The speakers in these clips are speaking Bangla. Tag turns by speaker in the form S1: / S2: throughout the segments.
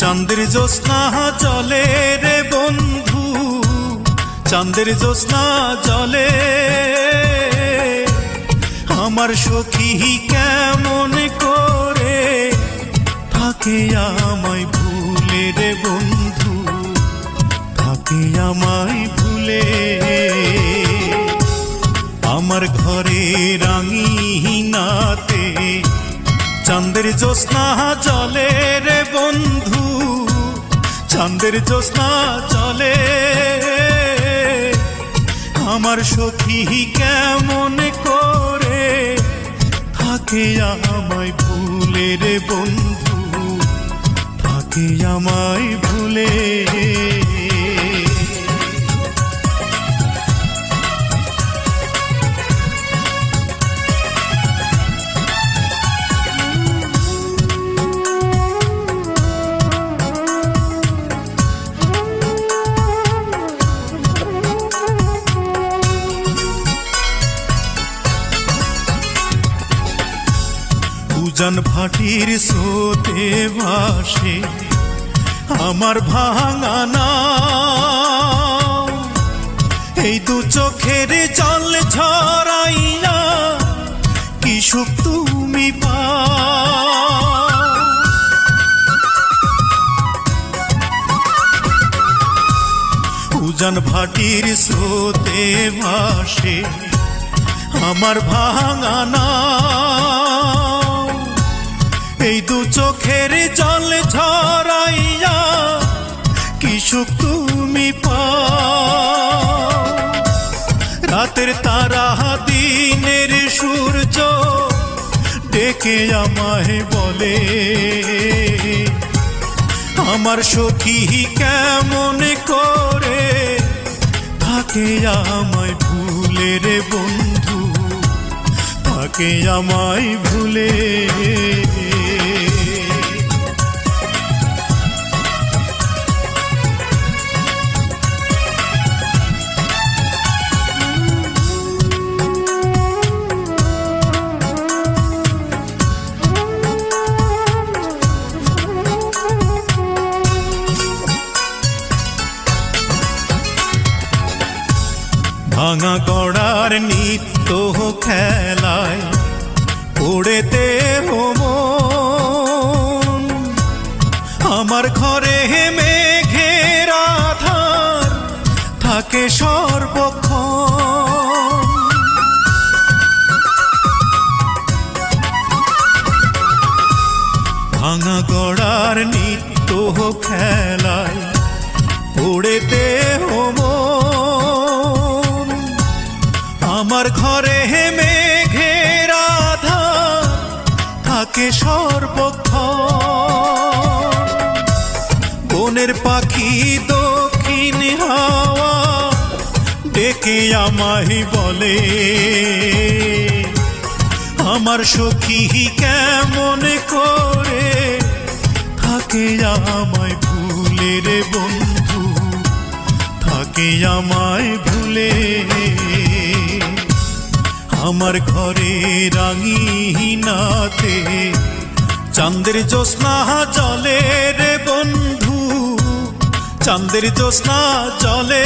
S1: চাঁদের জ্যোৎস্না জলে রে বন্ধু, চাঁদের জ্যোৎস্না জলে আমার সখী কেমন করে থাকে আমায় ভুলে রে বন্ধু, থাকে আমায় ভুলে। আমার ঘরে রাঙিনাতে চাঁদের জ্যোৎস্না জলে রে বন্ধু, চাঁদের জ্যোৎস্না জলে আমার সখী কেমন করে থাকে আমায় ভুলে রে বন্ধু, থাকে আমায় ভুলে। উজান ভাটির স্রোতে ভাসে আমার ভাঙা নাও, এই দু চোখের জল ঝরাইয়া কি সুখ তুমি পাও। উজান ভাটির স্রোতে ভাসে আমার ভাঙা নাও, এই দু চোখের জল ঝরাইয়া কি সুখ তুমি পাও। রাতের তারা দিনের সূর্য ডেকে আমায় বলে আমার সখী কেমন করে থাকে আমায় ভুলে রে বন্ধু, থাকে আমায় ভুলে। ভাঙা গড়ার নিত্য খেলায় পড়েতে মন, আমার ঘরে মেঘের আধার থাকে সর্বক্ষণ। ভাঙা গড়ার নিত্য খেলায় পড়েতে মন, আমার ঘরে মেঘের আধার থাকে সর্বক্ষণ। বনের পাখি দক্ষিণ হাওয়া ডেকে আমায় বলে আমার সখী কেমন করে থাকে আমায় ভুলে রে বন্ধু, থাকে আমায় ভুলে। আমার ঘরে রাঙিনাতে চাঁদের জ্যোৎস্না জলে রে বন্ধু, চাঁদের জ্যোৎস্না জলে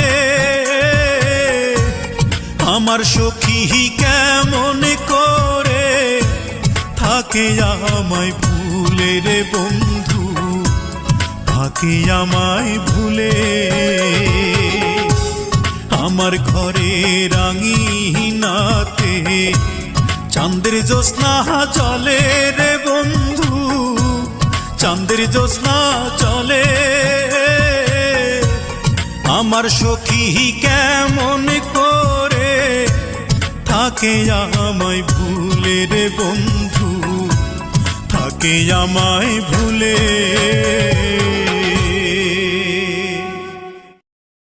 S1: আমার সখী কেমন করে থাকে আমায় ভুলে রে বন্ধু, থাকে আমায় ভুলে। আমার ঘরে রাঙিনাতে চাঁদের জ্যোৎস্না জলে রে বন্ধু, চাঁদের জ্যোৎস্না জলে আমার সখী কেমন করে থাকে আমায় ভুলে রে বন্ধু, থাকে আমায় ভুলে।